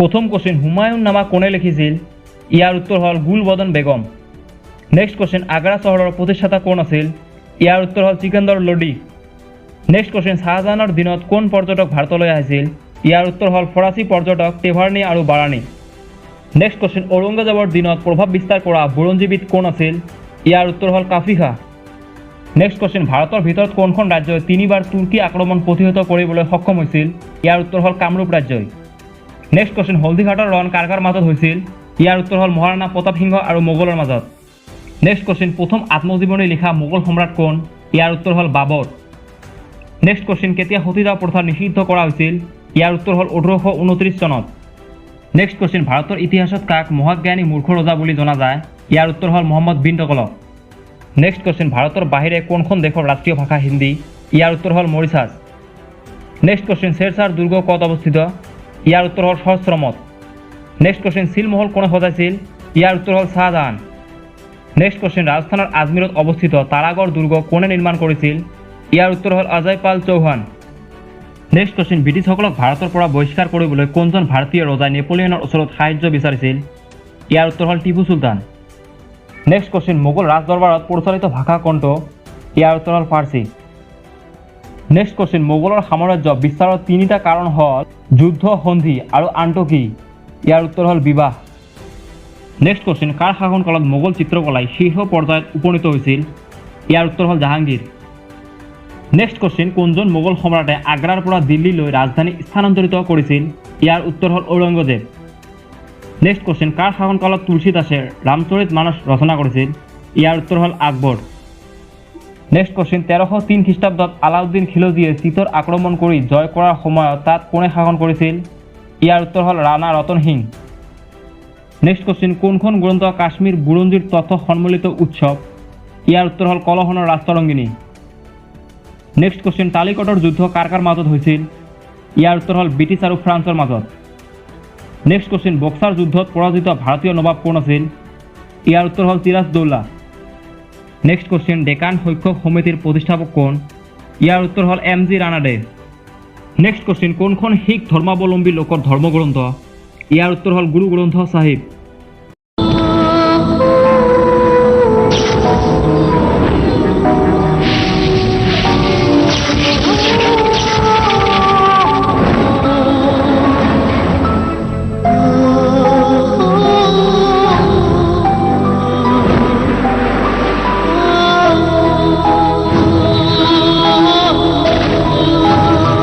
প্ৰথম কোশ্চেন হুমায়ুন নামা কোনে লিখিছিল ইয়াৰ উত্তৰ হল গুলবদন বেগম। নেক্সট কোশ্চেন আগ্ৰা চহৰৰ প্ৰতিষ্ঠাতা কোন আছিল ইয়াৰ উত্তৰ হল চিকান্দাৰ লোডি। নেক্সট কোশ্চেন শাহজাহানৰ দিনত কোন পৰ্যটক ভাৰতলৈ আহিছিল ইয়াৰ উত্তৰ হল ফৰাচী পৰ্যটক টেভাৰ্নি আৰু বাৰানী। নেক্সট কোশ্চেন ঔৰংগজেবৰ দিনত প্ৰভাৱ বিস্তাৰ কৰা বুৰঞ্জীবিদ কোন আছিল ইয়াৰ উত্তৰ হল কাফিখা। নেক্সট কোশ্চেন ভাৰতৰ ভিতৰত কোনখন ৰাজ্যই তিনিবাৰ তুৰ্কী আক্ৰমণ প্ৰতিহত কৰিবলৈ সক্ষম হৈছিল ইয়াৰ উত্তৰ হল কামৰূপ ৰাজ্যই। নেক্সট কোশ্চেন হলদিঘাটৰ ৰণ কাৰ কাৰ মাজত হৈছিল ইয়াৰ উত্তৰ হল মহাৰাণা প্ৰতাপ সিংহ আৰু মোগলৰ মাজত। নেক্সট কোশ্চেন প্ৰথম আত্মজীৱনী লিখা মোগল সম্ৰাট কোন ইয়াৰ উত্তৰ হল বাবৰ। নেক্সট কোশ্চেন কেতিয়া সতীদাহ প্ৰথা নিষিদ্ধ কৰা হৈছিল ইয়াৰ উত্তৰ হল 1829 চনত। নেক্সট কোশ্চেন ভাৰতৰ ইতিহাসত কাক মহাজ্ঞানী মূৰ্খ ৰজা বুলি জনা যায় ইয়াৰ উত্তৰ হল মহম্মদ বিন তগলক। নেক্সট কোশ্চেন ভাৰতৰ বাহিৰে কোনখন দেশৰ ৰাষ্ট্ৰীয় ভাষা হিন্দী ইয়াৰ উত্তৰ হল মৰিছাছ। নেক্সট কোশ্চেন শ্বেৰশ্বাহৰ দুৰ্গ ক'ত অৱস্থিত ইয়াৰ উত্তৰ হল সহস্ৰমত। নেক্সট কোশ্চেন চিলমহল কোনে সজাইছিল ইয়াৰ উত্তৰ হল শাহজাহান। নেক্সট কোশ্চেন ৰাজস্থানৰ আজমেৰত অৱস্থিত তাৰাগড় দুৰ্গ কোনে নিৰ্মাণ কৰিছিল ইয়াৰ উত্তৰ হল অজয় পাল চৌহান। নেক্সট কোশ্চেন ব্ৰিটিছসকলক ভাৰতৰ পৰা বহিষ্কাৰ কৰিবলৈ কোনজন ভাৰতীয় ৰজাই নেপোলিয়নৰ ওচৰত সাহায্য বিচাৰিছিল ইয়াৰ উত্তৰ হল টিপু চুলতান। নেক্সট কোশ্চেন মোগল ৰাজদৰবাৰত প্ৰচলিত ভাষা কোনটো ইয়াৰ উত্তৰ হল ফাৰ্চী। নেক্সট কোশ্চেন মোগলৰ সাম্ৰাজ্য বিস্তাৰৰ তিনিটা কাৰণ হল যুদ্ধ সন্ধি আৰু আনটো কি ইয়াৰ উত্তৰ হল বিবাহ। নেক্সট কোশ্চেন কাৰ শাসনকালত মোগল চিত্ৰকলাই শীৰ্ষ পৰ্যায়ত উপনীত হৈছিল ইয়াৰ উত্তৰ হল জাহাংগীৰ। নেক্সট কোশ্চেন কোনজন মোগল সম্ৰাটে আগ্ৰাৰ পৰা দিল্লীলৈ ৰাজধানী স্থানান্তৰিত কৰিছিল ইয়াৰ উত্তৰ হল ঔৰংগজেব। নেক্সট কোশ্চেন কাৰ শাসনকালত তুলসীদাসে ৰামচৰিত মানস ৰচনা কৰিছিল ইয়াৰ উত্তৰ হল আকবৰ। নেক্সট কোশ্চেন 1303 খ্ৰীষ্টাব্দত আলাউদ্দিন খিলজীয়ে চিতৰ আক্ৰমণ কৰি জয় কৰাৰ সময়ত তাত কোনে শাসন কৰিছিল ইয়াৰ উত্তৰ হল ৰাণা ৰতন সিং। নেক্সট কোশ্চেন কোনখন গ্ৰন্থ কাশ্মীৰ বুৰঞ্জীৰ তথ্য সন্মিলিত উৎসৱ ইয়াৰ উত্তৰ হল কলহনৰ ৰাজতৰংগিনী। নেক্সট কোশ্চেন তালিকটৰ যুদ্ধ কাৰ কাৰ মাজত হৈছিল ইয়াৰ উত্তৰ হল ব্ৰিটিছ আৰু ফ্ৰান্সৰ মাজত। নেক্সট কোশ্চেন বক্সাৰ যুদ্ধত পৰাজিত ভাৰতীয় নবাব কোন আছিল ইয়াৰ উত্তৰ হল চিৰাজদৌল্লা। নেক্সট কোশ্চেন ডেকান শৈক্ষৱ সমিতিৰ প্ৰতিষ্ঠাপক কোন ইয়াৰ উত্তৰ হল এম.জি. ৰানাডে। নেক্সট কোশ্চেন কোনখন শিখ ধৰ্মাৱলম্বী লোকৰ ধৰ্মগ্ৰন্থ ইয়াৰ উত্তৰ হল গুৰু গ্ৰন্থ চাহিব।